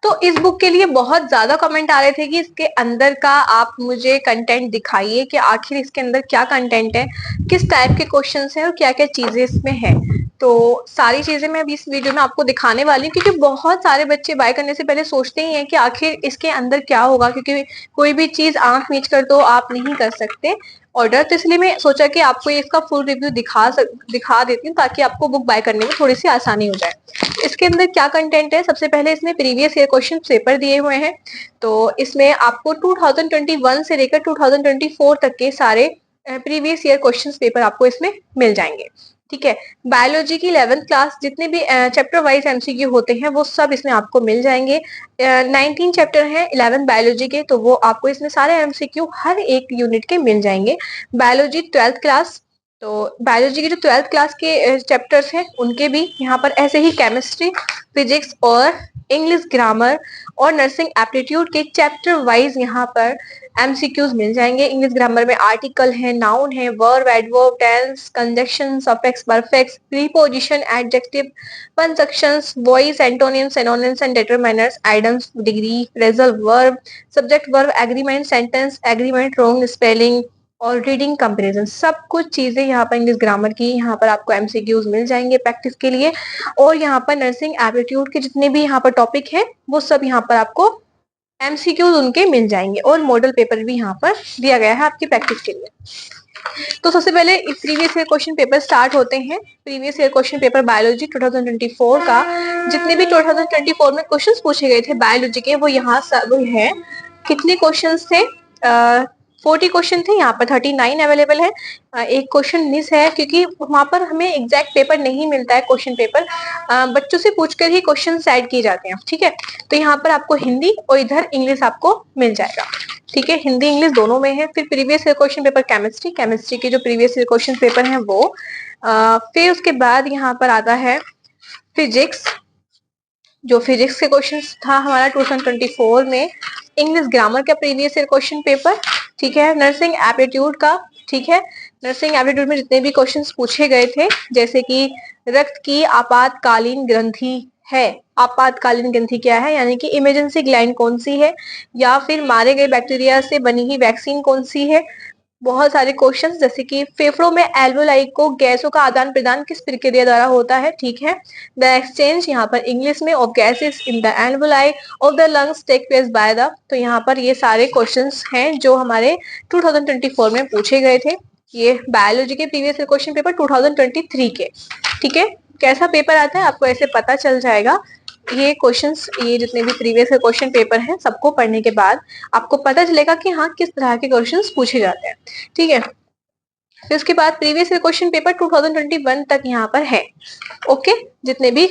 तो इस बुक के लिए बहुत ज्यादा कमेंट आ रहे थे कि इसके अंदर का आप मुझे कंटेंट दिखाइए कि आखिर इसके अंदर क्या कंटेंट है, किस टाइप के क्वेश्चंस हैं और क्या क्या चीजें इसमें हैं। तो सारी चीजें मैं अभी इस वीडियो में आपको दिखाने वाली हूँ, क्योंकि बहुत सारे बच्चे बाय करने से पहले सोचते ही हैं कि आखिर इसके अंदर क्या होगा, क्योंकि कोई भी चीज आंख मीच कर तो आप नहीं कर सकते ऑर्डर। तो इसलिए मैं सोचा कि आपको इसका फुल रिव्यू दिखा देती हूँ ताकि आपको बुक बाय करने में थोड़ी सी आसानी हो जाए। इसके अंदर क्या कंटेंट है, सबसे पहले इसमें प्रीवियस ईयर क्वेश्चन पेपर दिए हुए हैं। तो इसमें आपको 2021 से लेकर 2024 तक के सारे प्रीवियस ईयर क्वेश्चन पेपर आपको इसमें मिल जाएंगे। ठीक है, बायोलॉजी की 11th क्लास जितने भी चैप्टर वाइज एमसीक्यू होते हैं वो सब इसमें आपको मिल जाएंगे। 19 चैप्टर हैं 11 बायोलॉजी के, तो वो आपको इसमें सारे एमसीक्यू हर एक यूनिट के मिल जाएंगे। बायोलॉजी 12th क्लास, तो बायोलॉजी के जो 12th क्लास के चैप्टर्स हैं उनके भी यहाँ पर ऐसे ही केमिस्ट्री, फिजिक्स और इंग्लिश ग्रामर और नर्सिंग एप्टीट्यूड के चैप्टर वाइज यहाँ पर एमसीक्यूज मिल जाएंगे। इंग्लिश ग्रामर में आर्टिकल है, नाउन है, verb, adverb, tense, conjunction, suffix, perfects, preposition, adjective, punctuations, voice, antonyms, synonyms and determiners, idioms, degree, phrasal verb, subject verb, agreement, sentence, agreement, wrong spelling और reading comparison, सब कुछ चीजें यहाँ पर English grammar की यहाँ पर आपको एमसीक्यूज मिल जाएंगे प्रैक्टिस के लिए। और यहाँ पर नर्सिंग एप्टीट्यूड के जितने भी यहाँ पर टॉपिक है वो सब यहाँ पर आपको एमसीक्यूज उनके मिल जाएंगे और मॉडल पेपर भी यहाँ पर दिया गया है आपकी प्रैक्टिस के लिए। तो सबसे पहले previous year question paper start होते हैं। Previous year question paper biology 2024 का जितने भी 2024 में क्वेश्चंस पूछे गए थे बायोलॉजी के वो यहाँ सब है। कितने क्वेश्चंस थे? 40 क्वेश्चन थे, यहाँ पर 39 अवेलेबल है। एक क्वेश्चन मिस है क्योंकि वहां पर हमें एग्जैक्ट पेपर नहीं मिलता है, क्वेश्चन पेपर बच्चों से पूछकर ही क्वेश्चन ऐड किए जाते हैं। ठीक है, तो यहाँ पर आपको हिंदी और इधर इंग्लिश आपको मिल जाएगा। ठीक है, हिंदी इंग्लिश दोनों में है। फिर previous year question paper chemistry के जो प्रीवियस ईयर क्वेश्चन पेपर हैं वो फिर उसके बाद यहाँ पर आता है फिजिक्स, जो फिजिक्स के क्वेश्चन था हमारा 2024 में। इंग्लिश ग्रामर का प्रीवियस ईयर क्वेश्चन पेपर, ठीक है। नर्सिंग एप्टीट्यूड का, ठीक है, नर्सिंग एप्टीट्यूड में जितने भी क्वेश्चंस पूछे गए थे जैसे कि रक्त की आपातकालीन ग्रंथि है, आपातकालीन ग्रंथि क्या है, यानी कि इमरजेंसी ग्लैंड कौन सी है, या फिर मारे गए बैक्टीरिया से बनी ही वैक्सीन कौन सी है। बहुत सारे क्वेश्चंस जैसे कि फेफड़ों में एल्वोलाई को गैसों का आदान प्रदान किस प्रक्रिया द्वारा होता है, ठीक है। द एक्सचेंज यहाँ पर इंग्लिश में of gases in the alveoli of the lungs take place by the, तो यहाँ पर ये सारे क्वेश्चंस हैं जो हमारे 2024 में पूछे गए थे। ये बायोलॉजी के प्रीवियस क्वेश्चन पेपर 2023 के। ठीक है, कैसा पेपर आता है आपको ऐसे पता चल जाएगा। ये क्वेश्चंस, ये जितने भी प्रीवियस क्वेश्चन पेपर हैं सबको पढ़ने के बाद आपको पता चलेगा कि हाँ किस तरह के क्वेश्चंस पूछे जाते हैं। ठीक है, फिर उसके बाद प्रीवियस क्वेश्चन पेपर 2021 तक यहाँ पर है। ओके, जितने भी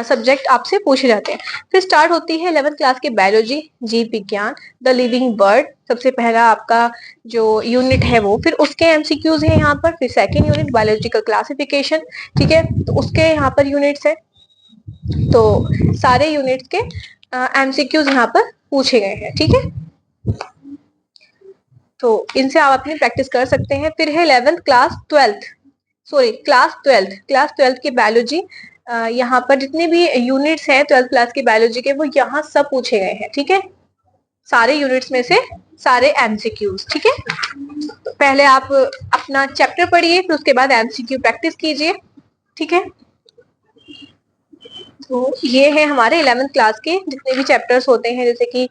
सब्जेक्ट आपसे पूछे जाते हैं। फिर स्टार्ट होती है 11th क्लास की बायोलॉजी, जीव विज्ञान, द लिविंग बर्ड, सबसे पहला आपका जो यूनिट है वो। फिर उसके एमसीक्यूज है यहाँ पर। फिर सेकेंड यूनिट बायोलॉजिकल क्लासिफिकेशन, ठीक है, तो उसके यहाँ पर यूनिट्स है। तो सारे यूनिट्स के एमसीक्यूज यहाँ पर पूछे गए हैं। ठीक है, तो इनसे आप अपनी प्रैक्टिस कर सकते हैं। फिर है 11th क्लास 12th की बायोलॉजी। यहाँ पर जितने भी यूनिट्स हैं 12th क्लास की बायोलॉजी के वो यहाँ सब पूछे गए हैं। ठीक है, सारे यूनिट्स में से सारे एमसीक्यूज। ठीक है, तो पहले आप अपना चैप्टर पढ़िए फिर उसके बाद एमसीक्यू प्रैक्टिस कीजिए। ठीक है, तो ये है हमारे 11th क्लास के जितने भी चैप्टर्स होते हैं, जैसे कि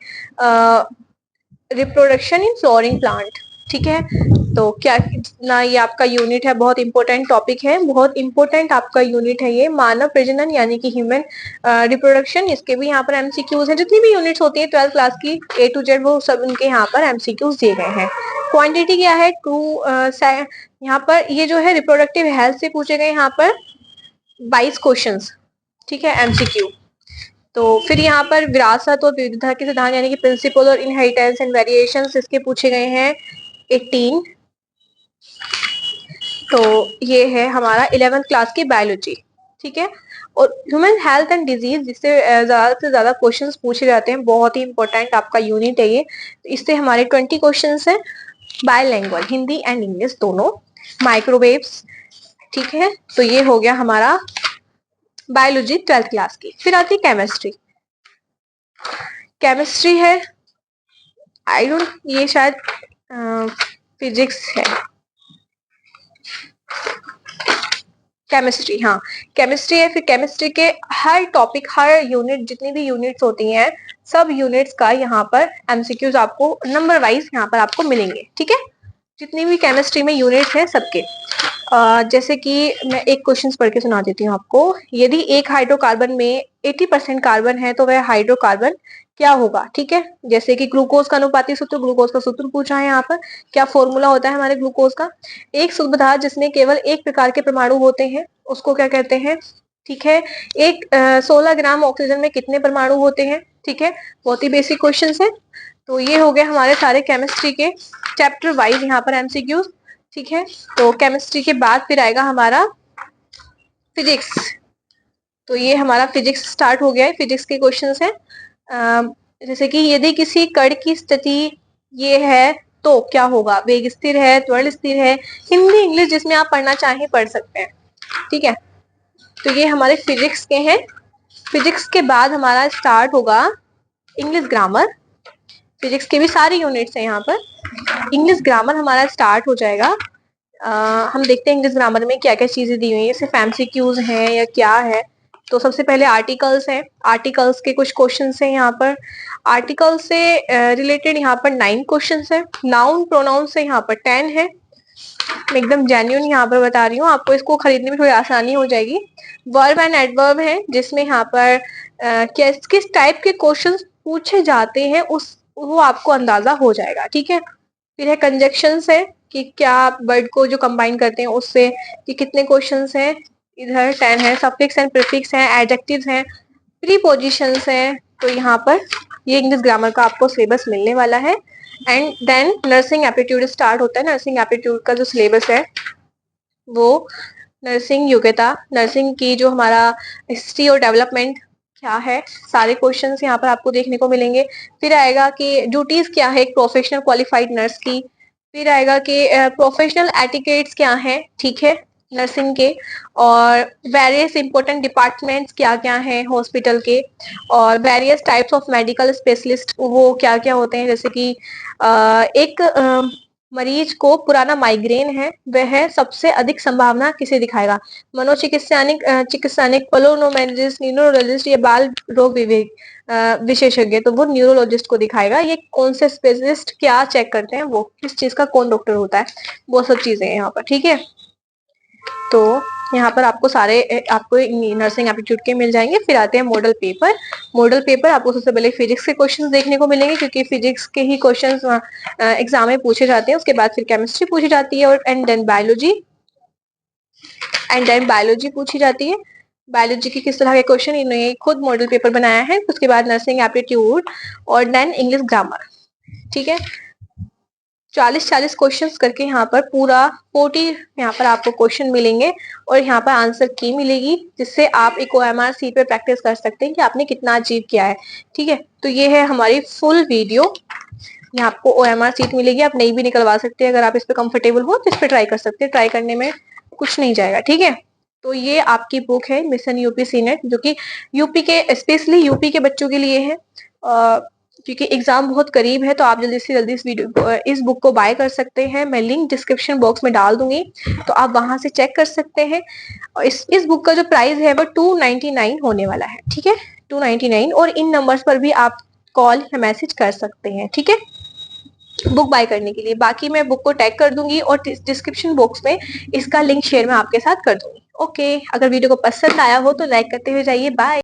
रिप्रोडक्शन इन फ्लोरिंग प्लांट। ठीक है, तो क्या ना ये आपका यूनिट है, बहुत इंपॉर्टेंट टॉपिक है, बहुत इंपॉर्टेंट आपका यूनिट है ये, मानव प्रजनन यानी कि ह्यूमन रिप्रोडक्शन। इसके भी यहाँ पर एमसीक्यूज हैं। जितनी भी यूनिट्स होती है 12th क्लास की A to Z वो सब उनके यहाँ पर एमसीक्यूज दिए गए हैं। क्वांटिटी क्या है, यहाँ पर ये जो है रिप्रोडक्टिव हेल्थ से पूछे गए यहाँ पर 22 क्वेश्चंस। ठीक है, एमसीक्यू। तो फिर यहाँ पर विरासत और विविधता के सिद्धांत यानी कि प्रिंसिपल और इनहेरिटेंस एंड वेरिएशंस इसके पूछे गए हैं 18। तो ये है हमारा 11th क्लास की बायोलॉजी। ठीक है, और ह्यूमन हेल्थ एंड डिजीज जिससे ज्यादा से ज्यादा क्वेश्चंस पूछे जाते हैं, बहुत ही इंपॉर्टेंट आपका यूनिट है ये। इससे हमारे 20 क्वेश्चंस हैं, बायलैंग्वेज, हिंदी एंड इंग्लिश दोनों। माइक्रोवेव्स, ठीक है, तो ये हो गया हमारा बायोलॉजी 12th क्लास की। फिर आती है केमिस्ट्री। केमिस्ट्री है, आई डोंट, ये शायद फिजिक्स है, केमिस्ट्री, हाँ केमिस्ट्री है। फिर केमिस्ट्री के हर टॉपिक, हर यूनिट, जितनी भी यूनिट्स होती हैं, सब यूनिट्स का यहाँ पर एमसीक्यूज आपको नंबर वाइज यहाँ पर आपको मिलेंगे, ठीक है। जितनी भी केमिस्ट्री में यूनिट्स हैं सबके। जैसे कि मैं एक क्वेश्चन पढ़ के सुना देती हूँ आपको। यदि एक हाइड्रोकार्बन में 80% कार्बन है तो वह हाइड्रोकार्बन क्या होगा, ठीक है। जैसे कि ग्लूकोज का अनुपाती सूत्र, ग्लूकोज का सूत्र पूछा है यहाँ पर। क्या फॉर्मूला होता है हमारे ग्लूकोज का? एक शुद्ध पदार्थ जिसमें केवल एक प्रकार के परमाणु होते हैं उसको क्या कहते हैं, ठीक है। 16 ग्राम ऑक्सीजन में कितने परमाणु होते हैं, ठीक है। बहुत ही बेसिक क्वेश्चन है। तो ये हो गए हमारे सारे केमिस्ट्री के चैप्टर वाइज यहाँ पर एमसीक्यूज, ठीक है। तो केमिस्ट्री के बाद फिर आएगा हमारा फिजिक्स। तो ये हमारा फिजिक्स स्टार्ट हो गया है। फिजिक्स के क्वेश्चंस हैं, जैसे कि यदि किसी कण की स्थिति ये है तो क्या होगा, वेग स्थिर है, त्वरण स्थिर है, हिंदी इंग्लिश जिसमें आप पढ़ना चाहें पढ़ सकते हैं, ठीक है। तो ये हमारे फिजिक्स के हैं। फिजिक्स के बाद हमारा स्टार्ट होगा इंग्लिश ग्रामर। फिजिक्स के भी सारे यूनिट्स हैं यहाँ पर। इंग्लिश ग्रामर हमारा स्टार्ट हो जाएगा। हम देखते हैं इंग्लिश ग्रामर में क्या क्या चीजें दी हुई है, सिर्फ एमसीक्यूज हैं या क्या है। तो सबसे पहले आर्टिकल्स हैं। आर्टिकल्स के कुछ क्वेश्चंस हैं यहाँ पर। आर्टिकल से रिलेटेड यहाँ पर 9 क्वेश्चंस हैं। नाउन प्रोनाउन से यहाँ पर 10 है। मैं एकदम जेन्युइन यहाँ पर बता रही हूँ, आपको इसको खरीदने में थोड़ी आसानी हो जाएगी। वर्ब एंड एडवर्ब है, जिसमें यहाँ पर किस टाइप के क्वेश्चंस पूछे जाते हैं उस वो आपको अंदाजा हो जाएगा, ठीक है। फिर है कंजक्शंस है कि क्या वर्ड को जो कंबाइन करते हैं उससे, कि कितने क्वेश्चंस हैं, इधर 10 है। सफिक्स एंड प्रीफिक्स हैं, एडजेक्टिव्स हैं, प्रीपोजिशंस हैं। तो यहाँ पर ये इंग्लिश ग्रामर का आपको सिलेबस मिलने वाला है। And then nursing aptitude start होता है। नर्सिंग एप्टीट्यूड का जो सिलेबस है वो नर्सिंग योग्यता, नर्सिंग की जो हमारा हिस्ट्री और डेवलपमेंट क्या है, सारे क्वेश्चंस यहाँ पर आपको देखने को मिलेंगे। फिर आएगा कि ड्यूटीज क्या है एक प्रोफेशनल क्वालिफाइड नर्स की। फिर आएगा कि प्रोफेशनल एटिकेट्स क्या है, ठीक है, नर्सिंग के। और वेरियस इंपॉर्टेंट डिपार्टमेंट्स क्या क्या हैं हॉस्पिटल के। और various types of medical specialist वो क्या क्या होते हैं। जैसे कि एक मरीज को पुराना माइग्रेन है, वह सबसे अधिक संभावना किसे दिखाएगा? मनोचिकित्सानिक चिकित्सानिक, पल्मोनोलॉजिस्ट, न्यूरोलॉजिस्ट या बाल रोग विशेषज्ञ, तो वो न्यूरोलॉजिस्ट को दिखाएगा। ये कौन से स्पेशलिस्ट क्या चेक करते हैं, वो किस चीज का कौन डॉक्टर होता है, वो सब चीजें हैं यहाँ पर, ठीक है। तो यहाँ पर आपको सारे आपको नर्सिंग एप्टीट्यूड के मिल जाएंगे। फिर आते हैं मॉडल पेपर। मॉडल पेपर आपको सबसे पहले फिजिक्स के क्वेश्चंस देखने को मिलेंगे, क्योंकि फिजिक्स के ही क्वेश्चंस एग्जाम में पूछे जाते हैं। उसके बाद फिर केमिस्ट्री पूछी जाती है और एंड देन बायोलॉजी पूछी जाती है। बायोलॉजी की किस तरह के क्वेश्चन इन्होंने खुद मॉडल पेपर बनाया है। उसके बाद नर्सिंग एप्टीट्यूड और देन इंग्लिश ग्रामर, ठीक है। 40 क्वेश्चंस करके यहाँ पर पूरा 40 यहाँ पर आपको क्वेश्चन मिलेंगे और यहाँ पर आंसर की मिलेगी, जिससे आप एक OMR सीट पे प्रैक्टिस कर सकते हैं कि आपने कितना अचीव किया है, ठीक है। तो ये है हमारी फुल वीडियो। यहाँ आपको OMR सीट मिलेगी, आप नहीं भी निकलवा सकते हैं। अगर आप इस पे कंफर्टेबल हो तो इस पे ट्राई कर सकते हैं। ट्राई करने में कुछ नहीं जाएगा, ठीक है। तो ये आपकी बुक है मिशन यूपी सीनेट, जो कि यूपी के स्पेशली यूपी के बच्चों के लिए है। क्योंकि एग्जाम बहुत करीब है, तो आप जल्दी से जल्दी इस बुक को बाय कर सकते हैं। मैं लिंक डिस्क्रिप्शन बॉक्स में डाल दूंगी, तो आप वहां से चेक कर सकते हैं। और इस बुक का जो प्राइस है वो 299 होने वाला है, ठीक है, 299। और इन नंबर्स पर भी आप कॉल या मैसेज कर सकते हैं, ठीक है, बुक बाय करने के लिए। बाकी मैं बुक को टैग कर दूंगी और डिस्क्रिप्शन बॉक्स में इसका लिंक शेयर मैं आपके साथ कर दूंगी। ओके, अगर वीडियो को पसंद आया हो तो लाइक करते हुए जाइए। बाय।